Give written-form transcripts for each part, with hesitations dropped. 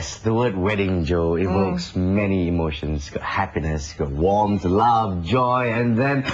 Yes, the word wedding, Joe, evokes many emotions. You've got happiness, you've got warmth, love, joy, and then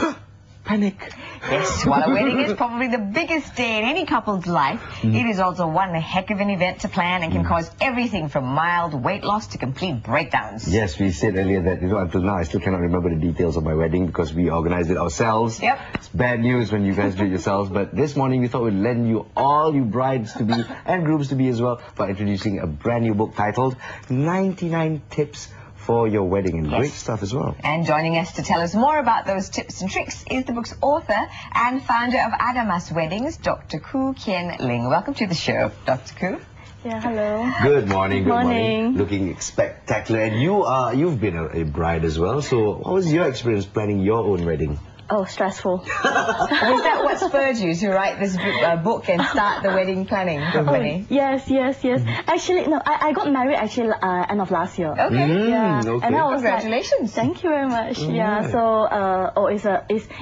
panic. Yes, while a wedding is probably the biggest day in any couple's life, it is also one heck of an event to plan and can cause everything from mild weight loss to complete breakdowns. Yes, we said earlier that, until now I still cannot remember the details of my wedding because we organized it ourselves. Yep. It's bad news when you guys do it yourselves, but this morning we thought we'd lend you all you brides-to-be and grooms-to-be as well by introducing a brand new book titled 99 Tips for Your Wedding, and great stuff as well. And joining us to tell us more about those tips and tricks is the book's author and founder of Adamas Weddings, Dr. Khoo, Kien Ling. Welcome to the show, Dr. Khoo. Yeah, hello. Good morning, good morning. Looking spectacular. And you've been a bride as well, so what was your experience planning your own wedding? Oh, stressful. Was that what spurred you to write this book and start the wedding planning company? Oh, yes. Actually, no, I got married actually end of last year. Okay. Yeah. Okay. And I was Congratulations. Like, thank you very much. Yeah. So,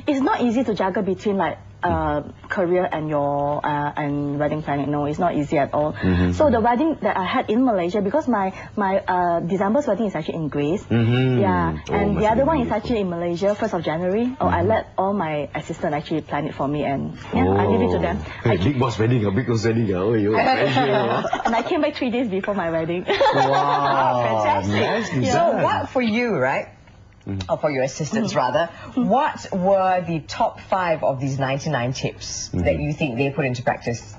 it's not easy to juggle between like career and your and wedding planning. No, it's not easy at all. So the wedding that I had in Malaysia, because my December's wedding is actually in Greece. Yeah, and the other one is actually in Malaysia, 1st of January. I let all my assistants actually plan it for me, and I leave it to them. Big boss wedding, Oh, And I came back 3 days before my wedding. Wow, fantastic. So what for you, right? Or for your assistants rather, what were the top 5 of these 99 tips that you think they put into practice?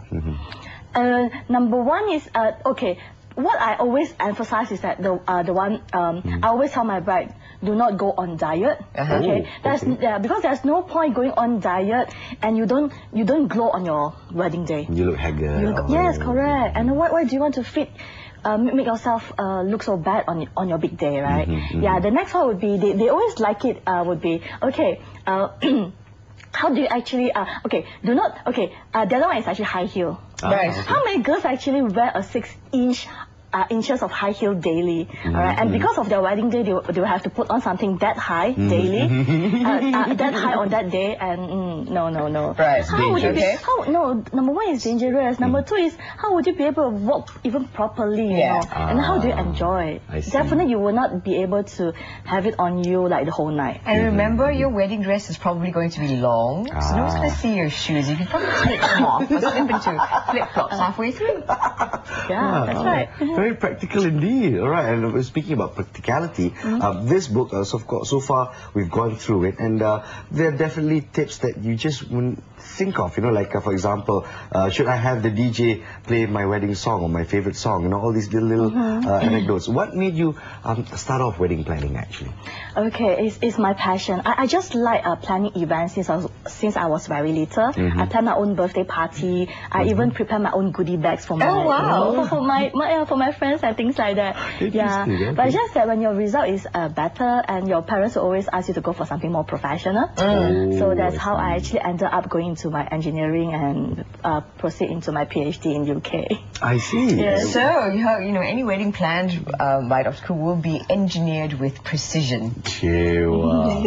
Number one is, okay, what I always emphasize is that the one, I always tell my bride, do not go on diet. Okay, because there's no point going on diet and you don't glow on your wedding day. You look haggard. Yes, correct. And why do you want to make yourself look so bad on your big day, right? Yeah, the next one would be, they always like it, would be, okay, how do you actually, the other one is actually high heel. Right. How many girls actually wear a 6-inches of high heel daily? Alright, and because of their wedding day, they will have to put on something that high daily, that high on that day, and no. Right. How would you number one is dangerous. Number two is, how would you be able to walk even properly, you know? And how do you enjoy it? Definitely you will not be able to have it on you like the whole night. And remember, your wedding dress is probably going to be long, so no one's going to see your shoes. You can probably slip them off or slip into flip-flops halfway through. Yeah, that's right. Very practical indeed. All right, and speaking about practicality, this book, so far we've gone through it, and there are definitely tips that you just wouldn't think of, like for example, should I have the DJ play my wedding song or my favorite song, all these little anecdotes. What made you start off wedding planning actually? Okay, it's my passion. I just like planning events since I was very little. I plan my own birthday party. I even prepare my own goodie bags for my friends and things like that. Yeah, okay. But it's just that when your result is better, and your parents will always ask you to go for something more professional. So that's how I actually ended up going to my engineering and proceed into my PhD in UK. I see. Yes. So any wedding planned by Dr. Khoo will be engineered with precision. Wow.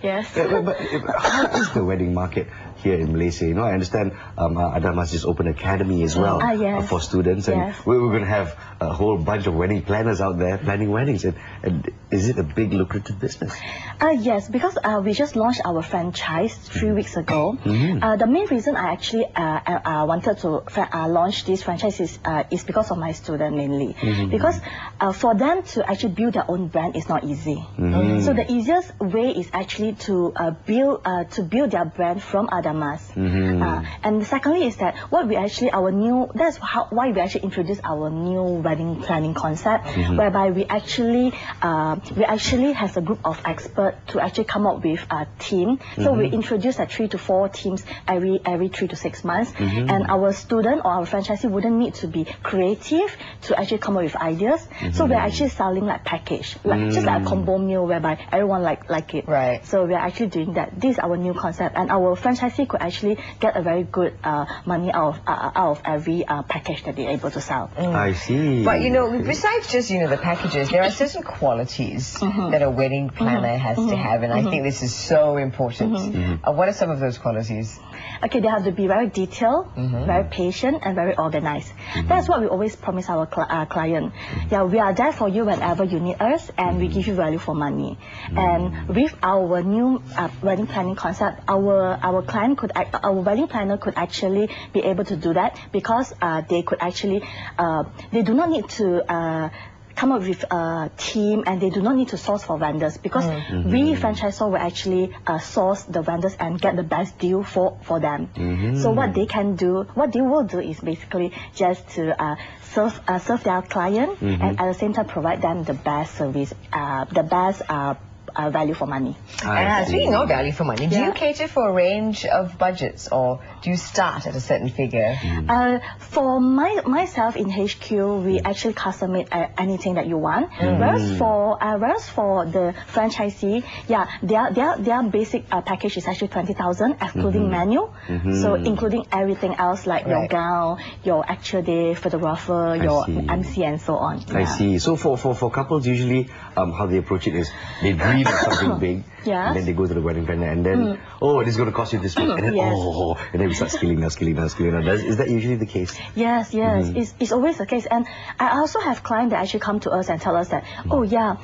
Yes. But how is the wedding market here in Malaysia? I understand Adamas just opened an academy as well for students, and we're going to have a whole bunch of wedding planners out there planning weddings. And is it a big lucrative business? Yes, because we just launched our franchise 3 weeks ago. The main reason I actually wanted to launch this franchise is because of my student mainly. Because for them to actually build their own brand is not easy. So the easiest way is actually to build their brand from Adamas. And secondly is that why we actually introduced our new wedding planning concept, whereby we actually has a group of experts to actually come up with a team. So we introduce 3 to 4 teams every 3 to 6 months, and our student or our franchisee wouldn't need to be creative to actually come up with ideas. So we're actually selling like package, just like a combo meal whereby everyone like it. Right. So we're actually doing that. This is our new concept, and our franchisee could actually get a very good money out of every package that they're able to sell. I see. But besides just the packages, there are certain qualities that a wedding planner has to have, and I think this is so important. What are some of those qualities? okay, they have to be very detailed, very patient, and very organized. That's what we always promise our client. Yeah, we are there for you whenever you need us, and we give you value for money. And with our new wedding planning concept, our wedding planner could actually be able to do that, because they could actually they do not need to come up with a team, and they do not need to source for vendors, because we franchisor will actually source the vendors and get the best deal for them. So what they can do, what they will do is basically just to serve their client, and at the same time provide them the best service, the best value for money. Speaking of value for money, do you cater for a range of budgets, or do you start at a certain figure? For myself in HQ, we actually custom make anything that you want. Whereas for the franchisee, their basic package is actually 20,000, excluding menu. So including everything else like your gown, your actual day photographer, your MC, and so on. I see. So for couples, usually how they approach it is they dream of something big, and then they go to the wedding planner, and then oh, this is going to cost you this much, and then and then we start scaling down. Is that usually the case? Yes. It's always the case. And I also have clients that actually come to us and tell us that, oh yeah,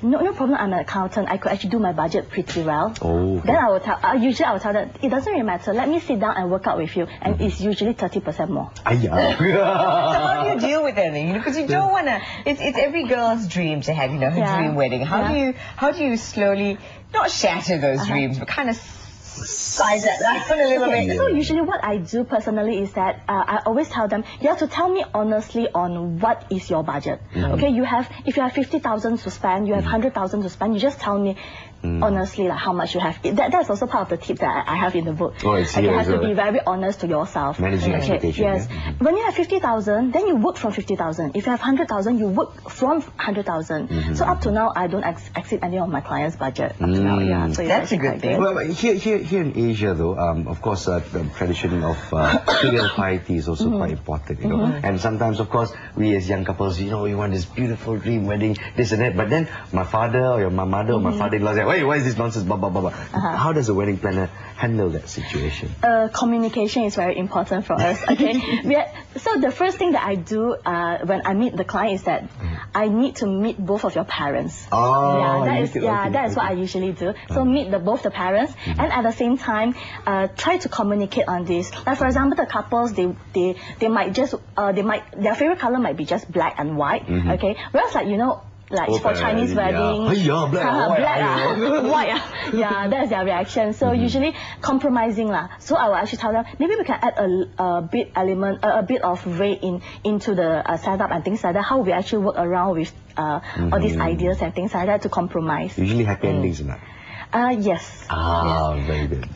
no problem, I'm an accountant, I could actually do my budget pretty well. Then I will tell them, it doesn't really matter, let me sit down and work out with you, and it's usually 30% more. So how do you deal with it? Because you don't want to, it's every girl's dream to have, her dream wedding. How do you slowly, not shatter those dreams, but kind of size it down a little bit? So usually what I do personally is that I always tell them, you have to tell me honestly on what is your budget. Okay, if you have 50,000 to spend, you have 100,000 to spend, you just tell me honestly how much you have. That's also part of the tip that I have in the book. I see. You have to be very honest to yourself. Managing expectations. Yes. When you have 50,000, then you work from 50,000. If you have 100,000, you work from 100,000. So up to now, I don't exceed any of my clients' budget. Up to now, so that's a good thing. Well, here in Asia, though, of course, the tradition of filial piety is also quite important, And sometimes, of course, we as young couples, we want this beautiful dream wedding, this and that. But then my father or my mother or my father-in-law say, "Wait, why is this nonsense?" Blah blah blah blah. How does a wedding planner handle that situation? Communication is very important for us. Okay. So the first thing that I do when I meet the client is that I need to meet both of your parents. That is what I usually do. So meet both the parents, and at the same time try to communicate on this. Like for example, the couples, they might just their favorite color might be just black and white. Okay. Whereas like for Chinese wedding, black and white. That's their reaction. So usually compromising lah. So I will actually tell them, maybe we can add a bit of red into the setup and things like that. How we actually work around with all these ideas and things like that to compromise. Usually happy endings, isn't it? Yes. Very good.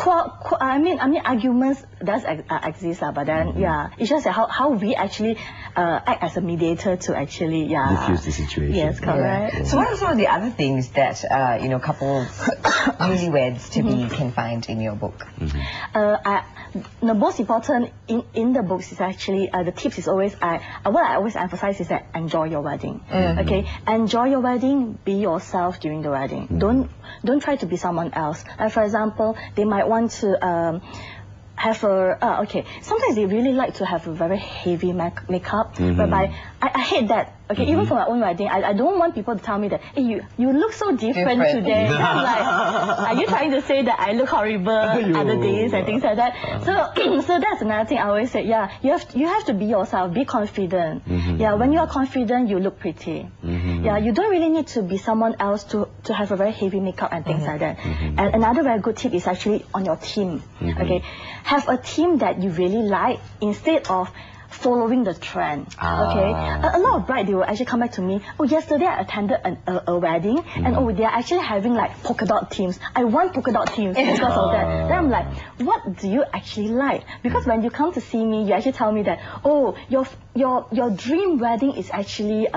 I mean, arguments does exist, but then it's just how we actually act as a mediator to actually diffuse the situation. Yes, correct. So what are some of the other things that couples, newlyweds to be can find in your book? The most important in the books is actually the tips is always what I always emphasize is that enjoy your wedding. Okay, enjoy your wedding, be yourself during the wedding. Don't try to be someone else. For example, they might want to have sometimes they really like to have a very heavy makeup, whereby I hate that. Okay, even for my own wedding, I don't want people to tell me that, hey, you look so different today. I'm like, are you trying to say that I look horrible other days and things like that? So that's another thing I always say. You have to be yourself, be confident. When you are confident, you look pretty. You don't really need to be someone else to have a very heavy makeup and things like that. And another very good tip is actually on your team. Okay, have a team that you really like instead of following the trend. Okay, a lot of brides, they will actually come back to me, oh, yesterday I attended a wedding, and oh, they are actually having like polka dot themes. I want polka dot themes because of that. Then I'm like, what do you actually like? Because when you come to see me, you actually tell me that, oh, your dream wedding is actually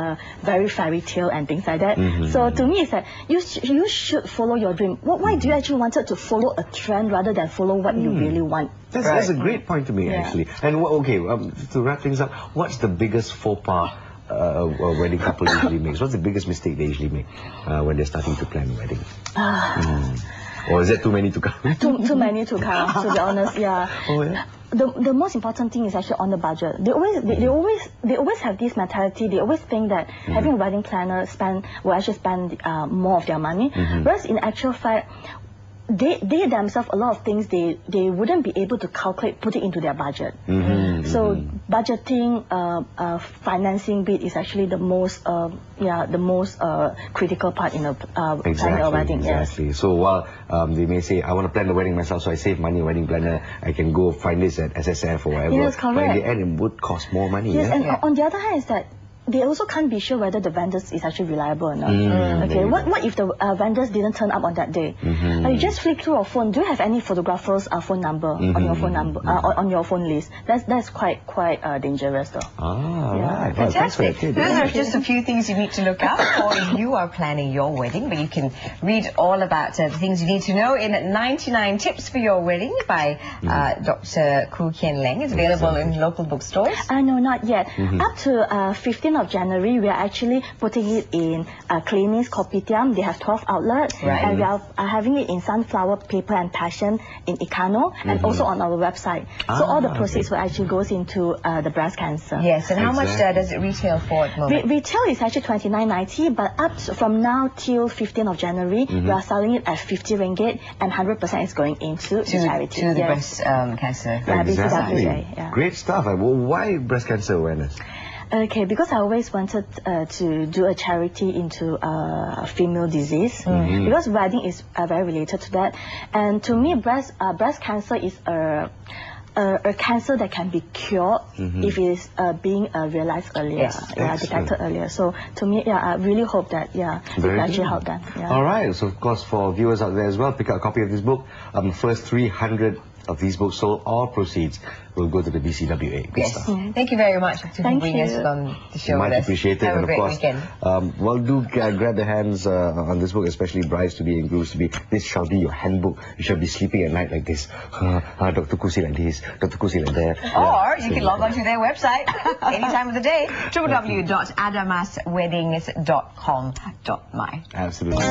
very fairy tale and things like that. So to me, it's that you should follow your dream. Why do you actually wanted to follow a trend rather than follow what you really want? That's a great point to me, actually. And to wrap things up, what's the biggest faux pas a wedding couple usually makes? What's the biggest mistake they usually make when they're starting to plan a wedding? Or is that too many to count? Too many to count, to be honest, yeah. Oh, yeah? The most important thing is actually on the budget. They always have this mentality. They always think that having a wedding planner will actually spend more of their money. Whereas in actual fact, they themselves, a lot of things they wouldn't be able to calculate, put it into their budget. So budgeting, financing bit is actually the most critical part in a planning a wedding. Exactly. Yes. So while they may say, I want to plan the wedding myself, so I save money, wedding planner, I can go find this at SSF or whatever. Yes, correct. But in the end, it would cost more money. Yes, yeah? and on the other hand is that they also can't be sure whether the vendors is actually reliable or not. Okay, what if the vendors didn't turn up on that day? You just flick through your phone. Do you have any photographers' phone number on your phone number on your phone list? That's quite dangerous though. Right. Fantastic. Thanks for that tip. Those are just a few things you need to look out for if you are planning your wedding. But you can read all about the things you need to know in 99 Tips for Your Wedding by Dr. Kien Ling. It's available in local bookstores. No, not yet. Up to 15th of January, we are actually putting it in Cleanings Kopitiam. They have 12 outlets. Right. And we are having it in Sunflower Paper and Passion in Ikano and also on our website. So all the proceeds will actually goes into the breast cancer. Yes, and how much does it retail for at the moment? Retail is actually $29.90, but from now till 15th of January, we are selling it at 50 ringgit and 100% is going into charity. To the breast cancer. Exactly. Yeah. Great stuff. Why breast cancer awareness? Okay, because I always wanted to do a charity into female disease, because wedding is very related to that, and to me, breast cancer is a cancer that can be cured if it is being realized earlier, detected earlier. So to me, I really hope that it actually help them. All right. So of course, for viewers out there as well, pick up a copy of this book. First 300 of these books sold, all proceeds will go to the BCWA. Good stuff. Thank you very much for bringing us on the show. Much appreciated. Have and a great of course, weekend. well, do grab the hands on this book, especially brides to be and grooms to be. This shall be your handbook. You shall be sleeping at night like this. Dr. Kusi like this, Dr. Kusi like that. Or you can log on to their website any time of the day, www.adamasweddings.com.my. Absolutely.